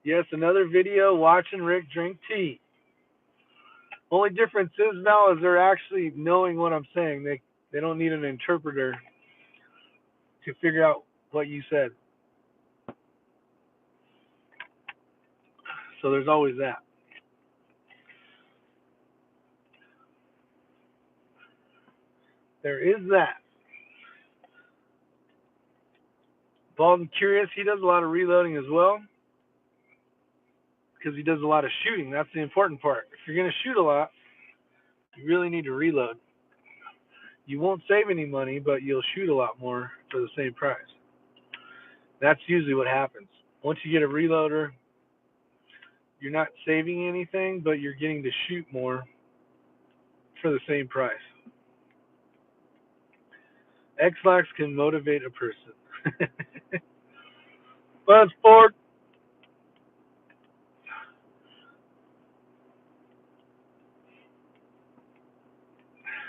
Yes, another video watching Rick drink tea. Only difference is now is they're actually knowing what I'm saying. They don't need an interpreter to figure out what you said. So there's always that. There is that. Bald and Curious, he does a lot of reloading as well because he does a lot of shooting. That's the important part. If you're going to shoot a lot, you really need to reload. You won't save any money, but you'll shoot a lot more for the same price. That's usually what happens. Once you get a reloader, you're not saving anything, but you're getting to shoot more for the same price. X-Lax can motivate a person. Buzz Ford.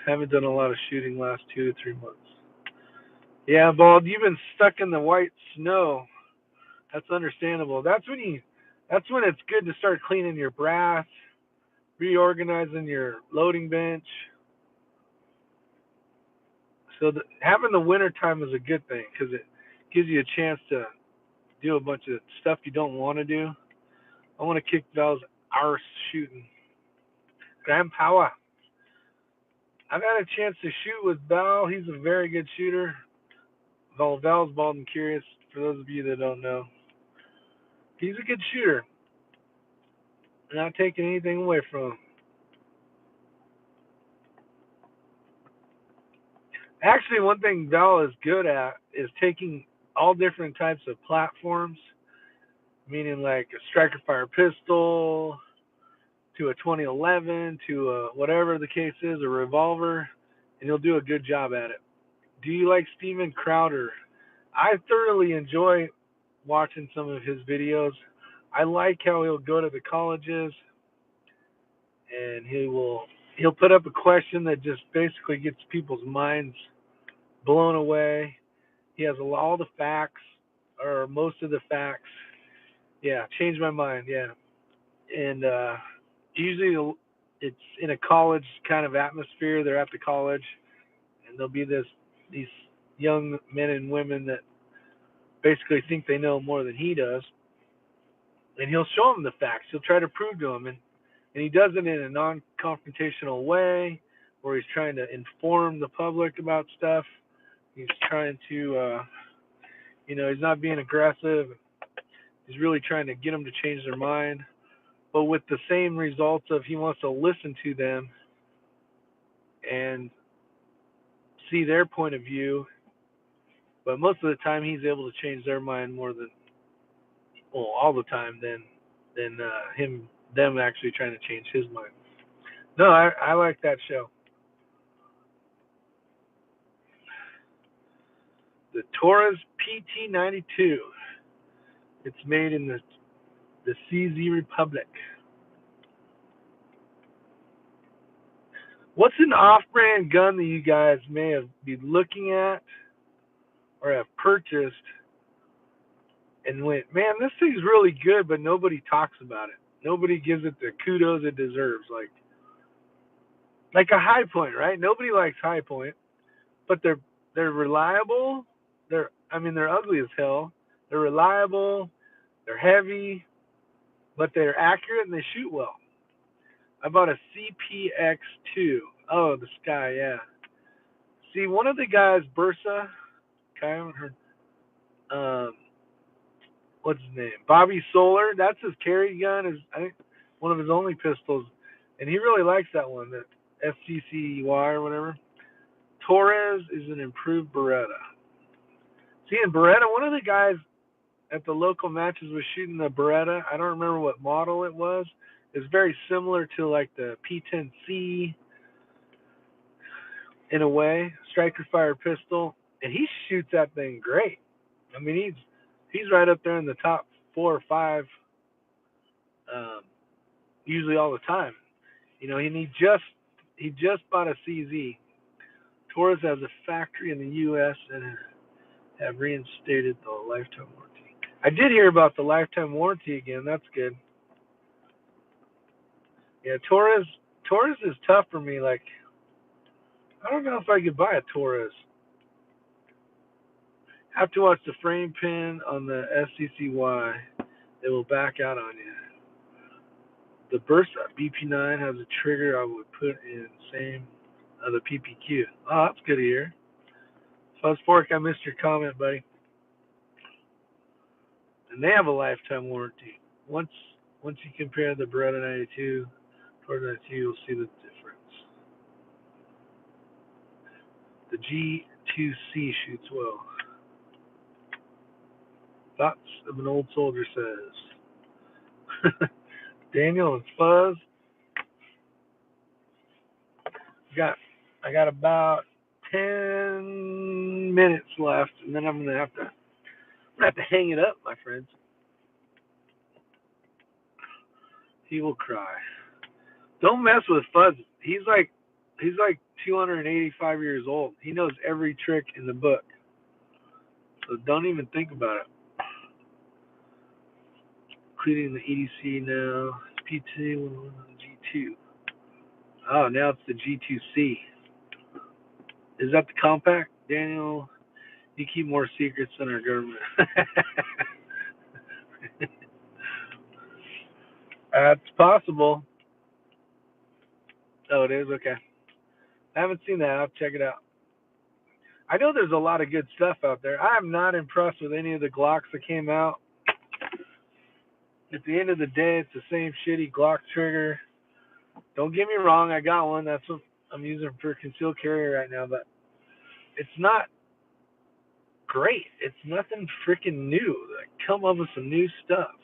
Haven't done a lot of shooting last 2 to 3 months. Yeah, Bald, you've been stuck in the white snow. That's understandable. That's when it's good to start cleaning your brass, reorganizing your loading bench. So having the winter time is a good thing because it gives you a chance to do a bunch of stuff you don't want to do. I want to kick Val's arse shooting. Grand Power. I've had a chance to shoot with Val. He's a very good shooter. Val's Bald and Curious, for those of you that don't know. He's a good shooter. I'm not taking anything away from him. Actually, one thing Val is good at is taking all different types of platforms, meaning like a striker fire pistol to a 2011 to a whatever the case is, a revolver, and he'll do a good job at it. Do you like Steven Crowder? I thoroughly enjoy watching some of his videos. I like how he'll go to the colleges and he'll put up a question that just basically gets people's minds blown away. He has all the facts, or most of the facts. Yeah, changed my mind. Yeah, and usually it's in a college kind of atmosphere. They're at the college, and there'll be these young men and women that basically think they know more than he does, and he'll show them the facts. He'll try to prove to them, and he does it in a non-confrontational way, where he's trying to inform the public about stuff. He's trying to, he's not being aggressive. He's really trying to get them to change their mind, but with the same results of he wants to listen to them and see their point of view. But most of the time, he's able to change their mind more than, well, all the time than them actually trying to change his mind. No, I like that show. The Taurus PT-92. It's made in the CZ Republic. What's an off-brand gun that you guys may have been looking at or have purchased and went, man, this thing's really good, but nobody talks about it. Nobody gives it the kudos it deserves. Like a High Point, right? Nobody likes High Point, but they're reliable. They're ugly as hell. They're reliable. They're heavy, but they're accurate and they shoot well. I bought a CPX2. Oh, the Sky, yeah. See, one of the guys, Bursa, I haven't heard. What's his name? Bobby Solar. That's his carry gun. Is I think one of his only pistols, and he really likes that one, that FCCY or whatever. Torres is an improved Beretta. See, in Beretta, one of the guys at the local matches was shooting the Beretta. I don't remember what model it was. It's very similar to like the P10C in a way, striker fire pistol, and he shoots that thing great. I mean, he's right up there in the top 4 or 5, usually all the time. And he just bought a CZ. Torres has a factory in the U.S. and have reinstated the lifetime warranty. I did hear about the lifetime warranty again. That's good. Yeah, Torres is tough for me. Like, I don't know if I could buy a Torres. Have to watch the frame pin on the SCCY. It will back out on you. The Bursa BP9 has a trigger I would put in same of the PPQ. Oh, that's good to hear. Fuzz Fork, I missed your comment, buddy. And they have a lifetime warranty. Once you compare the Beretta 92 toward 92, you'll see the difference. The G2C shoots well. Thoughts of an old soldier says. Daniel and Fuzz. I got about 10 minutes left, and then I'm gonna have to hang it up, my friends. He will cry. Don't mess with Fuzz. He's like 285 years old. He knows every trick in the book. So don't even think about it. Including the EDC now. It's PT G2. Oh, now it's the G2C. Is that the compact, Daniel? You keep more secrets than our government. That's possible. Oh, it is? Okay. I haven't seen that. I'll check it out. I know there's a lot of good stuff out there. I am not impressed with any of the Glocks that came out. At the end of the day, it's the same shitty Glock trigger. Don't get me wrong, I got one. That's what I'm using for concealed carry right now, but it's not great. It's nothing freaking new. Like, come up with some new stuff.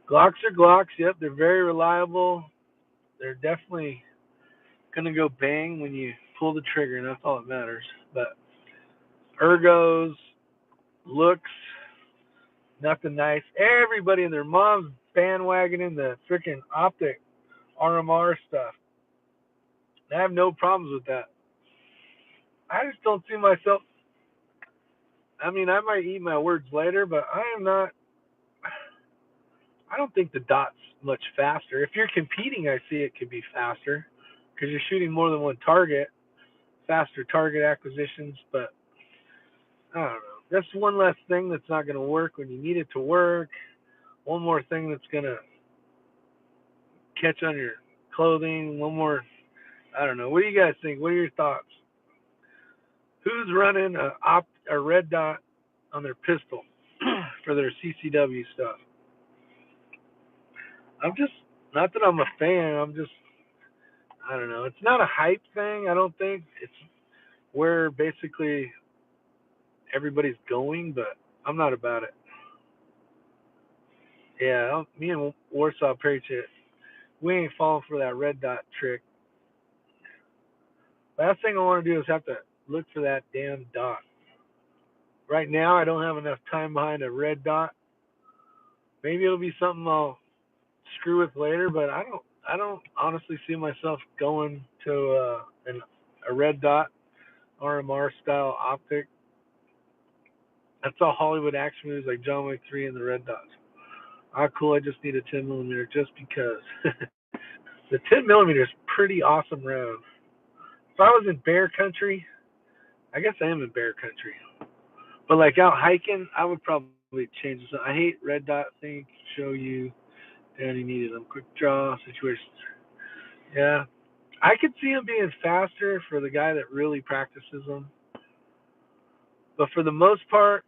Glocks are Glocks. Yep, they're very reliable. They're definitely gonna go bang when you pull the trigger, and that's all that matters. But ergos, looks, nothing nice. Everybody and their mom's bandwagoning the freaking optic RMR stuff. I have no problems with that. I just don't see myself. I mean, I might eat my words later, but I am not. I don't think the dot's much faster. If you're competing, I see it could be faster because you're shooting more than one target, faster target acquisitions. But I don't know. That's one less thing that's not going to work when you need it to work. One more thing that's going to catch on your clothing. One more. I don't know. What do you guys think? What are your thoughts? Who's running a red dot on their pistol for their CCW stuff? I'm just, not that I'm a fan. I'm just, I don't know. It's not a hype thing. I don't think it's where basically everybody's going, but I'm not about it. Yeah, me and Warsaw Patriot, we ain't falling for that red dot trick. Last thing I want to do is have to look for that damn dot. Right now, I don't have enough time behind a red dot. Maybe it'll be something I'll screw with later, but I don't honestly see myself going to a red dot RMR style optic. That's all Hollywood action movies like John Wick 3 and the red dots. Ah, cool. I just need a 10 millimeter just because. The 10 millimeter is pretty awesome round. If I was in bear country, I guess I am in bear country. But like out hiking, I would probably change this. I hate red dot thing. Show you. Danny needed them. Quick draw situations. Yeah. I could see them being faster for the guy that really practices them. But for the most part,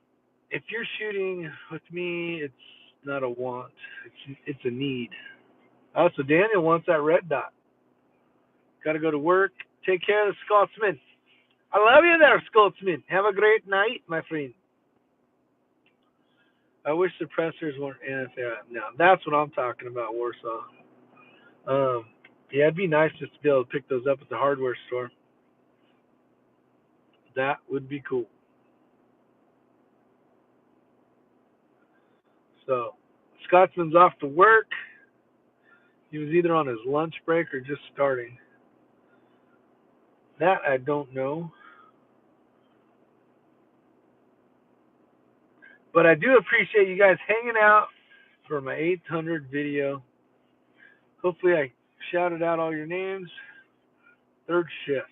if you're shooting with me, it's not a want. It's a need. Oh, so Daniel wants that red dot. Got to go to work. Take care of the Scotsman. I love you there, Scotsman. Have a great night, my friend. I wish suppressors weren't in there. Now, that's what I'm talking about, Warsaw. Yeah, it'd be nice just to be able to pick those up at the hardware store. That would be cool. So, Scotsman's off to work. He was either on his lunch break or just starting. That I don't know. But I do appreciate you guys hanging out for my 800 video. Hopefully I shouted out all your names. Third shift.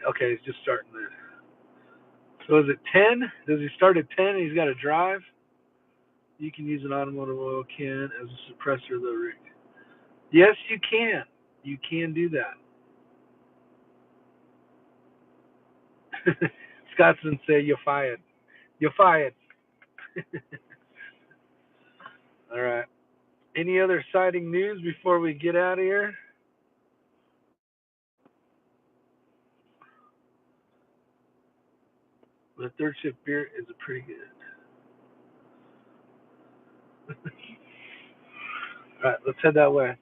Okay, he's just starting there. So is it 10? Does he start at 10 and he's got to drive? You can use an automotive oil can as a suppressor of the rig. Yes, you can. You can do that. Scotsman say you're fired. You're fired. All right. Any other exciting news before we get out of here? The third shift beer is pretty good. All right, let's head that way.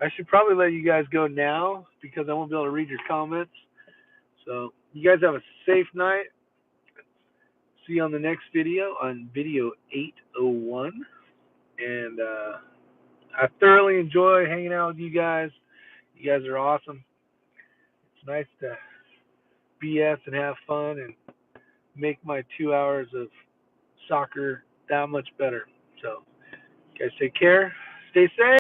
I should probably let you guys go now because I won't be able to read your comments. So you guys have a safe night. See you on the next video, on video 801. And I thoroughly enjoy hanging out with you guys. You guys are awesome. It's nice to BS and have fun and make my 2 hours of soccer that much better. So, you guys take care. Stay safe.